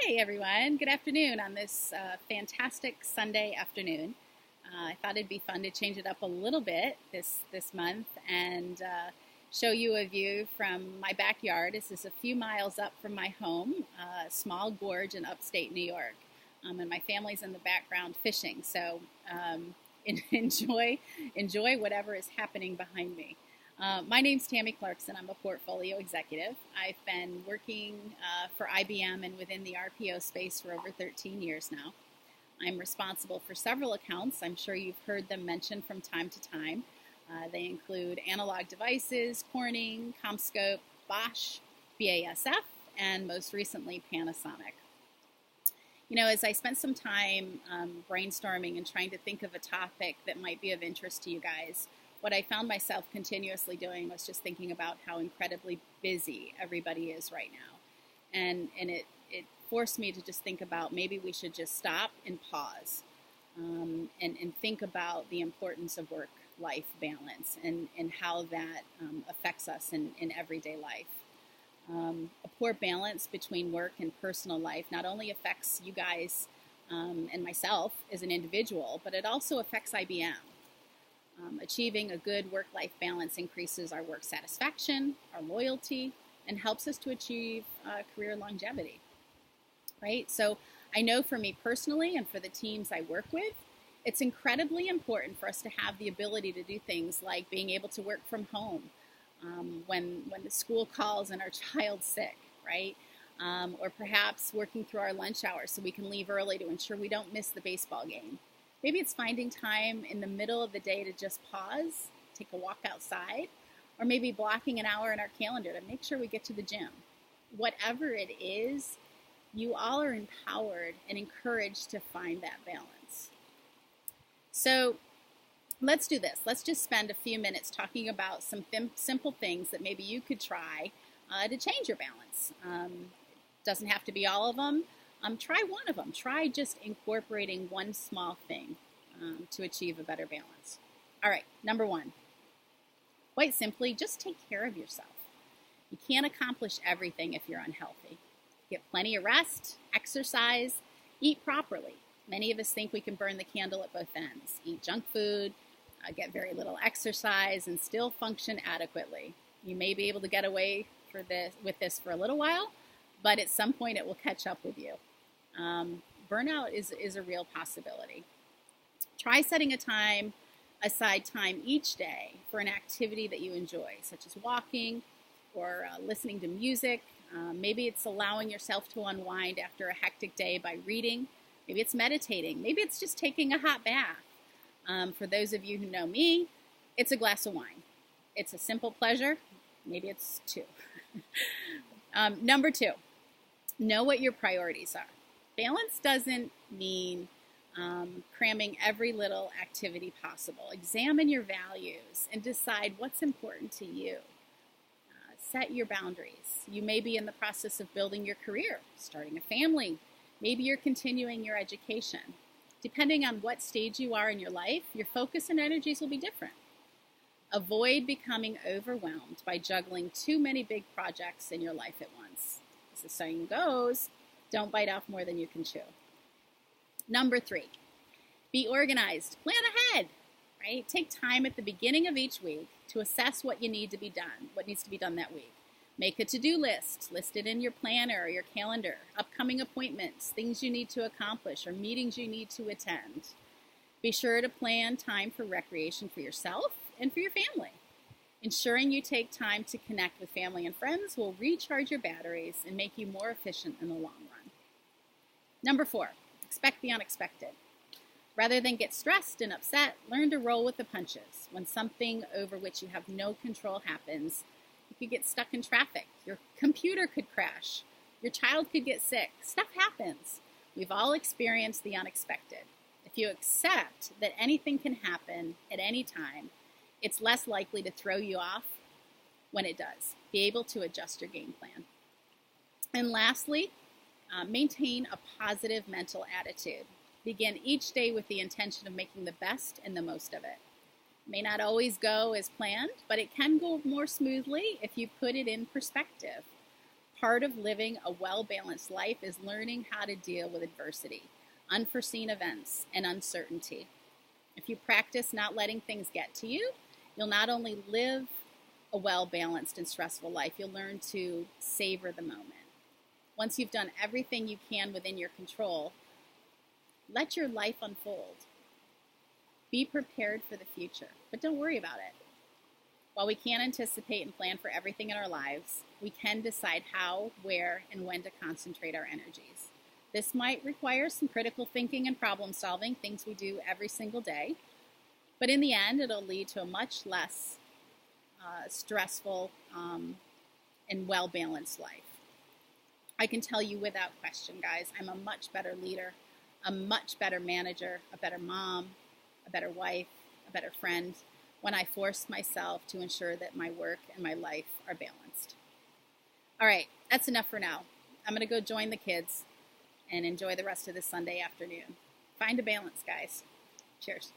Hey everyone, good afternoon on this fantastic Sunday afternoon. I thought it'd be fun to change it up a little bit this month and show you a view from my backyard. This is a few miles up from my home, a small gorge in upstate New York. And my family's in the background fishing, so enjoy whatever is happening behind me. My name's Tammy Clarkson. I'm a portfolio executive. I've been working for IBM and within the RPO space for over 13 years now. I'm responsible for several accounts. I'm sure you've heard them mentioned from time to time. They include Analog Devices, Corning, CommScope, Bosch, BASF, and most recently Panasonic. You know, as I spent some time brainstorming and trying to think of a topic that might be of interest to you guys, what I found myself continuously doing was just thinking about how incredibly busy everybody is right now. And it forced me to just think about maybe we should just stop and pause and think about the importance of work-life balance and how that affects us in everyday life. A poor balance between work and personal life not only affects you guys and myself as an individual, but it also affects IBM. Achieving a good work-life balance increases our work satisfaction, our loyalty, and helps us to achieve career longevity, right? So I know for me personally and for the teams I work with, it's incredibly important for us to have the ability to do things like being able to work from home when the school calls and our child's sick, right? Or perhaps working through our lunch hour so we can leave early to ensure we don't miss the baseball game. Maybe it's finding time in the middle of the day to just pause, take a walk outside, or maybe blocking an hour in our calendar to make sure we get to the gym. Whatever it is, you all are empowered and encouraged to find that balance. So let's do this. Let's just spend a few minutes talking about some simple things that maybe you could try to change your balance. Doesn't have to be all of them. Try one of them. Try just incorporating one small thing to achieve a better balance. All right, number one. Quite simply, just take care of yourself. You can't accomplish everything if you're unhealthy. Get plenty of rest, exercise, eat properly. Many of us think we can burn the candle at both ends. Eat junk food, get very little exercise, and still function adequately. You may be able to get away with this for a little while, but at some point it will catch up with you. Burnout is a real possibility. Try setting aside time each day for an activity that you enjoy, such as walking or listening to music. Maybe it's allowing yourself to unwind after a hectic day by reading. Maybe it's meditating. Maybe it's just taking a hot bath. For those of you who know me, it's a glass of wine. It's a simple pleasure. Maybe it's two. Number two, know what your priorities are. Balance doesn't mean cramming every little activity possible. Examine your values and decide what's important to you. Set your boundaries. You may be in the process of building your career, starting a family. Maybe you're continuing your education. Depending on what stage you are in your life, your focus and energies will be different. Avoid becoming overwhelmed by juggling too many big projects in your life at once. As the saying goes, don't bite off more than you can chew. Number three, be organized. Plan ahead, right? Take time at the beginning of each week to assess what needs to be done that week. Make a to-do list. List it in your planner or your calendar. Upcoming appointments, things you need to accomplish, or meetings you need to attend. Be sure to plan time for recreation for yourself and for your family. Ensuring you take time to connect with family and friends will recharge your batteries and make you more efficient in the long run. Number four, expect the unexpected. Rather than get stressed and upset, learn to roll with the punches. When something over which you have no control happens, you could get stuck in traffic. Your computer could crash. Your child could get sick. Stuff happens. We've all experienced the unexpected. If you accept that anything can happen at any time, it's less likely to throw you off when it does. Be able to adjust your game plan. And lastly, maintain a positive mental attitude. Begin each day with the intention of making the best and the most of it. May not always go as planned, but it can go more smoothly if you put it in perspective. Part of living a well-balanced life is learning how to deal with adversity, unforeseen events, and uncertainty. If you practice not letting things get to you, you'll not only live a well-balanced and stressful life, you'll learn to savor the moment. Once you've done everything you can within your control, let your life unfold. Be prepared for the future, but don't worry about it. While we can't anticipate and plan for everything in our lives, we can decide how, where, and when to concentrate our energies. This might require some critical thinking and problem solving, things we do every single day, but in the end, it'll lead to a much less stressful and well-balanced life. I can tell you without question, guys, I'm a much better leader, a much better manager, a better mom, a better wife, a better friend, when I force myself to ensure that my work and my life are balanced. All right, that's enough for now. I'm going to go join the kids and enjoy the rest of this Sunday afternoon. Find a balance, guys. Cheers.